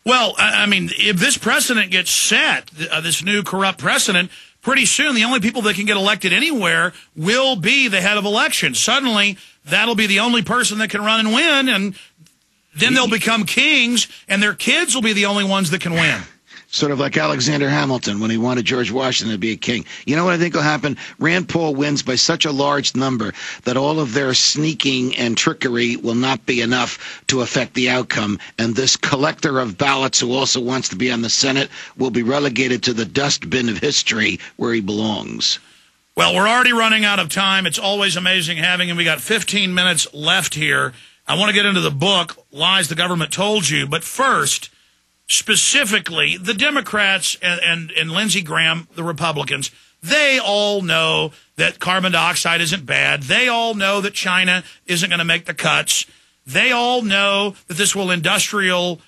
Well, I mean, if this precedent gets set, this new corrupt precedent, pretty soon the only people that can get elected anywhere will be the head of elections. Suddenly, that'll be the only person that can run and win, and then they'll become kings, and their kids will be the only ones that can win. Sort of like Alexander Hamilton when he wanted George Washington to be a king. You know what I think will happen? Rand Paul wins by such a large number that all of their sneaking and trickery will not be enough to affect the outcome. And this collector of ballots who also wants to be on the Senate will be relegated to the dustbin of history where he belongs. Well, we're already running out of time. It's always amazing having him. We got 15 minutes left here. I want to get into the book, Lies the Government Told You. But first, specifically, the Democrats and Lindsey Graham, the Republicans, they all know that carbon dioxide isn't bad. They all know that China isn't going to make the cuts. They all know that this will be industrial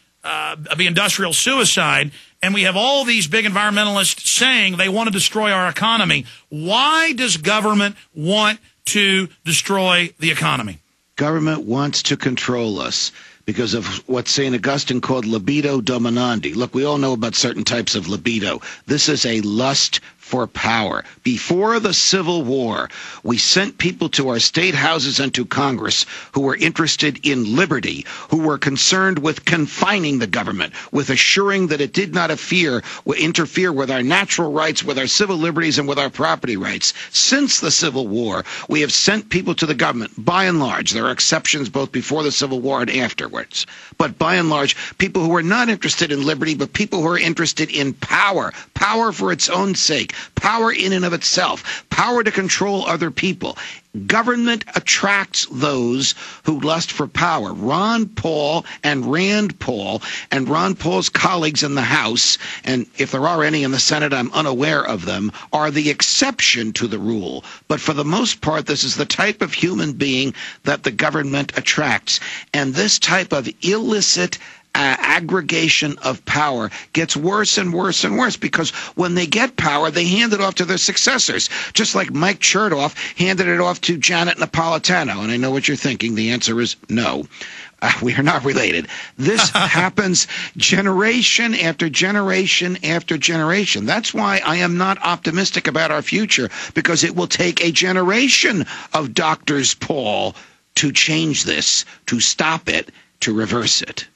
suicide. And we have all these big environmentalists saying they want to destroy our economy. Why does government want to destroy the economy? Government wants to control us because of what St. Augustine called libido dominandi. Look, we all know about certain types of libido. This is a lust for power. Before the Civil War, we sent people to our state houses and to Congress who were interested in liberty, who were concerned with confining the government, with assuring that it did not interfere with our natural rights, with our civil liberties, and with our property rights. Since the Civil War, we have sent people to the government, by and large. There are exceptions both before the Civil War and afterwards. But by and large, people who are not interested in liberty, but people who are interested in power, power for its own sake, power in and of itself, power to control other people. Government attracts those who lust for power. Ron Paul and Rand Paul and Ron Paul's colleagues in the House, and if there are any in the Senate, I'm unaware of them, are the exception to the rule. But for the most part, this is the type of human being that the government attracts. And this type of illicit aggregation of power gets worse and worse and worse because when they get power, they hand it off to their successors, just like Mike Chertoff handed it off to Janet Napolitano. And I know what you're thinking. The answer is no. We are not related. This happens generation after generation after generation. That's why I am not optimistic about our future, because it will take a generation of doctors, Paul, to change this, to stop it, to reverse it.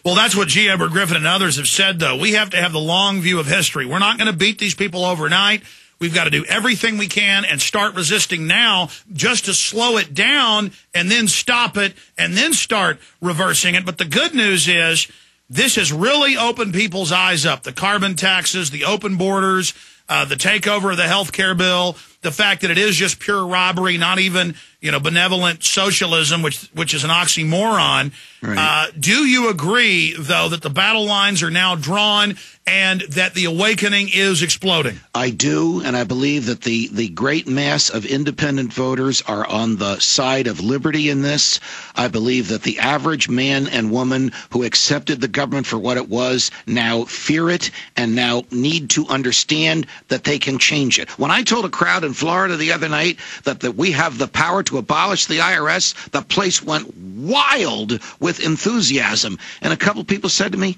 Well, that's what G. Edward Griffin and others have said, though. We have to have the long view of history. We're not going to beat these people overnight. We've got to do everything we can and start resisting now just to slow it down and then stop it and then start reversing it. But the good news is this has really opened people's eyes up. The carbon taxes, the open borders, the takeover of the health care bill, the fact that it is just pure robbery, not even, benevolent socialism, which is an oxymoron. Right. Do you agree, though, that the battle lines are now drawn and that the awakening is exploding? I do, and I believe that the great mass of independent voters are on the side of liberty in this. I believe that the average man and woman who accepted the government for what it was now fear it and now need to understand that they can change it. When I told a crowd in Florida the other night that we have the power to abolish the IRS, the place went wild with enthusiasm. And a couple people said to me,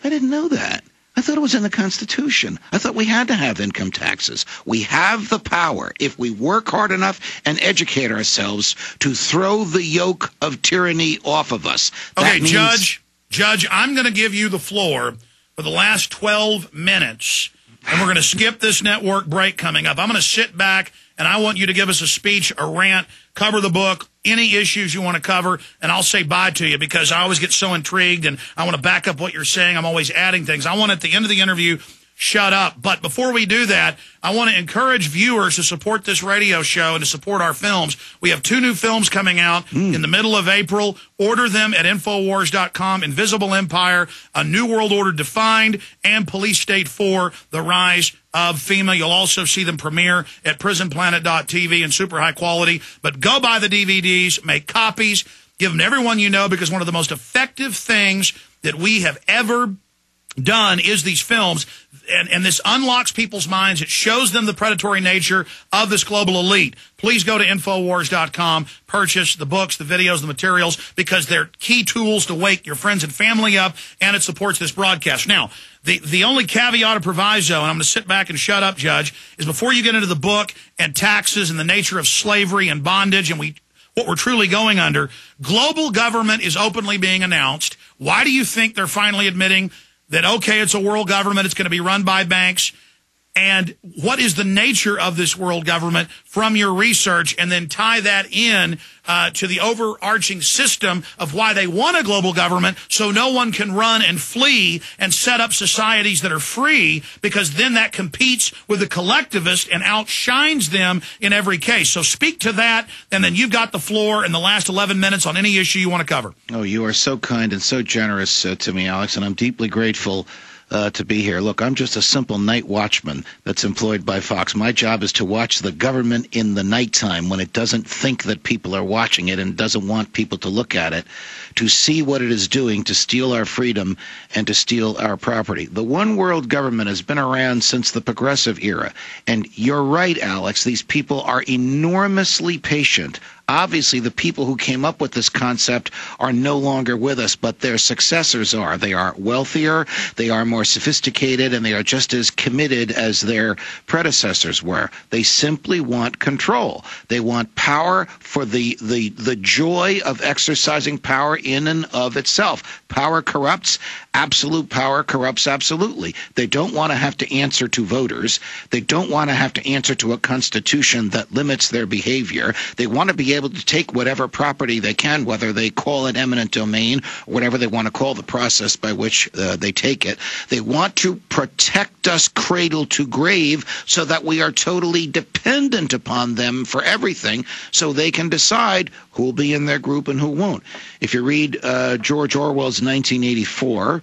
I didn't know that. I thought it was in the Constitution. I thought we had to have income taxes. We have the power, if we work hard enough and educate ourselves, to throw the yoke of tyranny off of us. Okay, Judge, I'm going to give you the floor for the last 12 minutes, and we're going to skip this network break coming up. I'm going to sit back, and I want you to give us a speech, a rant, cover the book, any issues you want to cover, and I'll say bye to you because I always get so intrigued, and I want to back up what you're saying. I'm always adding things. I want at the end of the interview, shut up. But before we do that, I want to encourage viewers to support this radio show and to support our films. We have 2 new films coming out in the middle of April. Order them at Infowars.com. Invisible Empire, A New World Order Defined, and Police State 4, The Rise of FEMA. You'll also see them premiere at PrisonPlanet.tv in super high quality. But go buy the DVDs, make copies, give them to everyone you know, because one of the most effective things that we have ever done is these films, and this unlocks people's minds. It shows them the predatory nature of this global elite. Please go to Infowars.com, purchase the books, the videos, the materials, because they're key tools to wake your friends and family up, and it supports this broadcast. Now, the only caveat or proviso, and I'm going to sit back and shut up, Judge, is before you get into the book and taxes and the nature of slavery and bondage and what we're truly going under, global government is openly being announced. Why do you think they're finally admitting that, okay, it's a world government, it's going to be run by banks? And what is the nature of this world government from your research, and then tie that in to the overarching system of why they want a global government, so no one can run and flee and set up societies that are free, because then that competes with the collectivist and outshines them in every case. So speak to that, and then you've got the floor in the last 11 minutes on any issue you want to cover. Oh, you are so kind and so generous to me, Alex, and I'm deeply grateful to be here. Look, I'm just a simple night watchman that's employed by Fox. My job is to watch the government in the nighttime when it doesn't think that people are watching it and doesn't want people to look at it, to see what it is doing to steal our freedom and to steal our property. The one world government has been around since the progressive era. And you're right, Alex, these people are enormously patient. Obviously, the people who came up with this concept are no longer with us, but their successors are. They are wealthier, they are more sophisticated, and they are just as committed as their predecessors were. They simply want control. They want power for the joy of exercising power in and of itself. Power corrupts. Absolute power corrupts absolutely. They don't want to have to answer to voters. They don't want to have to answer to a constitution that limits their behavior. They want to be able to take whatever property they can, whether they call it eminent domain or whatever they want to call the process by which they take it. They want to protect us cradle to grave so that we are totally dependent upon them for everything, so they can decide who will be in their group and who won't. If you read George Orwell's 1984,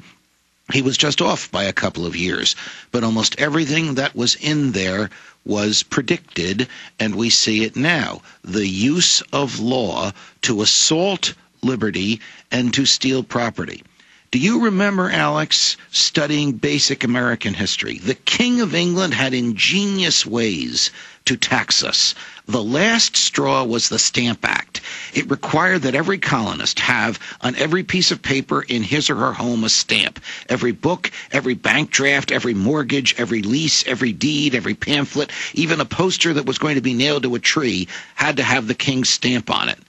he was just off by a couple of years, but almost everything that was in there was predicted, and we see it now. The use of law to assault liberty and to steal property. Do you remember, Alex, studying basic American history? The King of England had ingenious ways to tax us. The last straw was the Stamp Act. It required that every colonist have on every piece of paper in his or her home a stamp. Every book, every bank draft, every mortgage, every lease, every deed, every pamphlet, even a poster that was going to be nailed to a tree had to have the king's stamp on it.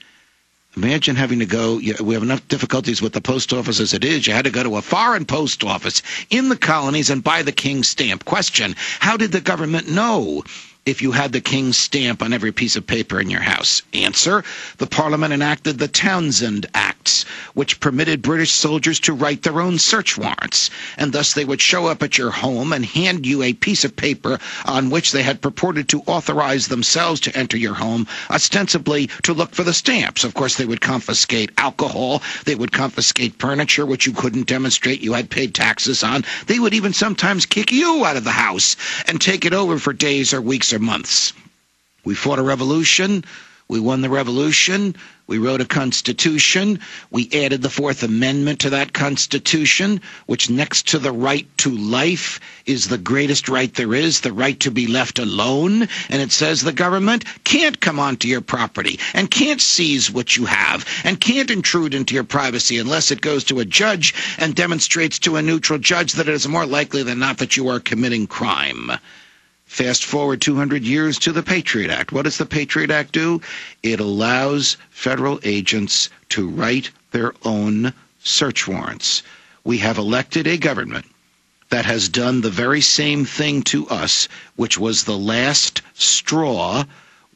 Imagine having to go, we have enough difficulties with the post office as it is. You had to go to a foreign post office in the colonies and buy the king's stamp. Question, how did the government know if you had the king's stamp on every piece of paper in your house? Answer, the Parliament enacted the Townshend Acts, which permitted British soldiers to write their own search warrants, and thus they would show up at your home and hand you a piece of paper on which they had purported to authorize themselves to enter your home, ostensibly to look for the stamps. Of course, they would confiscate alcohol, they would confiscate furniture which you couldn't demonstrate you had paid taxes on. They would even sometimes kick you out of the house and take it over for days or weeks or months. We fought a revolution. We won the revolution. We wrote a constitution. We added the Fourth Amendment to that constitution, which next to the right to life is the greatest right there is, the right to be left alone. And it says the government can't come onto your property and can't seize what you have and can't intrude into your privacy unless it goes to a judge and demonstrates to a neutral judge that it is more likely than not that you are committing crime. Fast forward 200 years to the Patriot Act. What does the Patriot Act do? It allows federal agents to write their own search warrants. We have elected a government that has done the very same thing to us, which was the last straw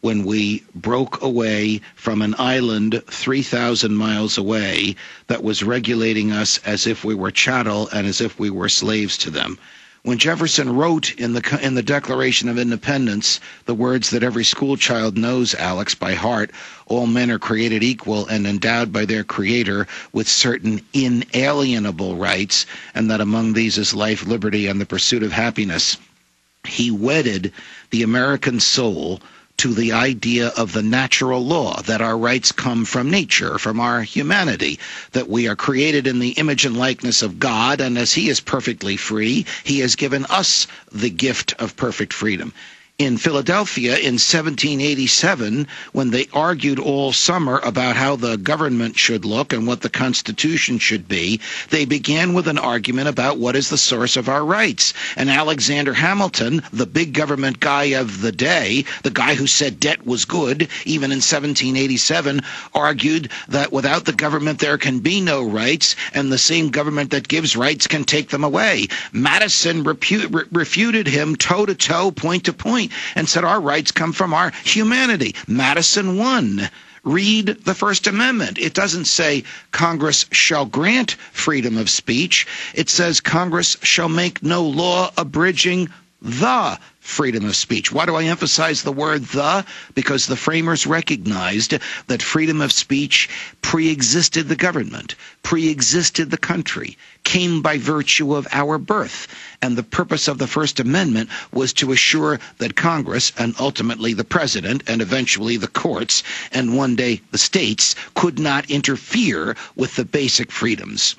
when we broke away from an island 3,000 miles away that was regulating us as if we were chattel and as if we were slaves to them. When Jefferson wrote in the Declaration of Independence the words that every school child knows, Alex, by heart, all men are created equal and endowed by their Creator with certain inalienable rights, and that among these is life, liberty, and the pursuit of happiness, he wedded the American soul to the idea of the natural law, that our rights come from nature, from our humanity, that we are created in the image and likeness of God, and as he is perfectly free, he has given us the gift of perfect freedom. In Philadelphia in 1787, when they argued all summer about how the government should look and what the Constitution should be, they began with an argument about what is the source of our rights. And Alexander Hamilton, the big government guy of the day, the guy who said debt was good, even in 1787, argued that without the government there can be no rights, and the same government that gives rights can take them away. Madison refuted him toe-to-toe, point-to-point, and said our rights come from our humanity. Madison won. Read the First Amendment. It doesn't say Congress shall grant freedom of speech. It says Congress shall make no law abridging the freedom of speech. Why do I emphasize the word the? Because the framers recognized that freedom of speech pre-existed the government, pre-existed the country, came by virtue of our birth. And the purpose of the First Amendment was to assure that Congress, and ultimately the president, and eventually the courts, and one day the states, could not interfere with the basic freedoms.